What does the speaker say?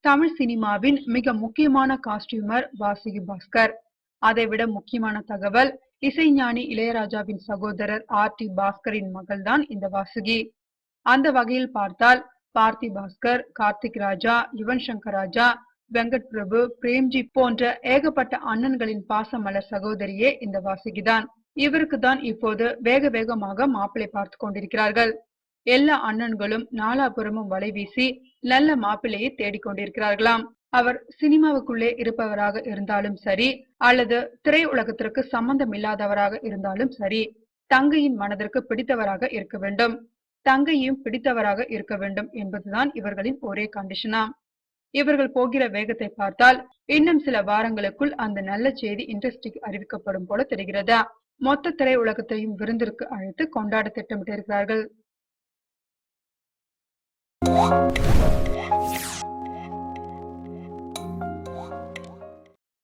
தமிழ் சினிமாவின் மிக முக்கியமான காஸ்டியூமர் வாசுகி பாஸ்கர். அதைவிட முக்கியமான தகவல், இசைஞானி இளையராஜாவின் சகோதரர் ஆர்.டி. பாஸ்கரின் மகள்தான் இந்த வாசுகி. அந்த வகையில் பார்த்தால் பார்த்தி பாஸ்கர், கார்த்திக் ராஜா, யுவன் சங்கர் ராஜா, வெங்கட் பிரபு, பிரேம்ஜி போன்ற ஏகப்பட்ட அண்ணன்களின் பாசமலர் சகோதரியே இந்த வாசுகிதான். இவருக்கு தான் இப்போது வேக வேகமாக மாப்பிள்ளை பார்த்து கொண்டிருக்கிறார்கள். எல்லா அண்ணன்களும் நாலாபுறமும் வலை வீசி நல்ல மாப்பிள்ளையை தேடிக்கொண்டிருக்கிறார்களாம். அவர் சினிமாவுக்குள்ளே இருப்பவராக இருந்தாலும் சரி, அல்லது திரையுலகத்திற்கு சம்பந்தம் இல்லாதவராக இருந்தாலும் சரி, தங்கையின் மனதிற்கு பிடித்தவராக இருக்க வேண்டும், தங்கையும் பிடித்தவராக இருக்க வேண்டும் என்பதுதான் இவர்களின் ஒரே கண்டிஷனாம். இவர்கள் போகிற வேகத்தை பார்த்தால் இன்னும் சில வாரங்களுக்குள் அந்த நல்ல செய்தி இண்டஸ்ட்ரிக்கு அறிவிக்கப்படும் போல தெரிகிறதா. மொத்த திரையுலகத்தையும் விருந்திற்கு அழைத்து கொண்டாட திட்டமிட்டிருக்கிறார்கள்.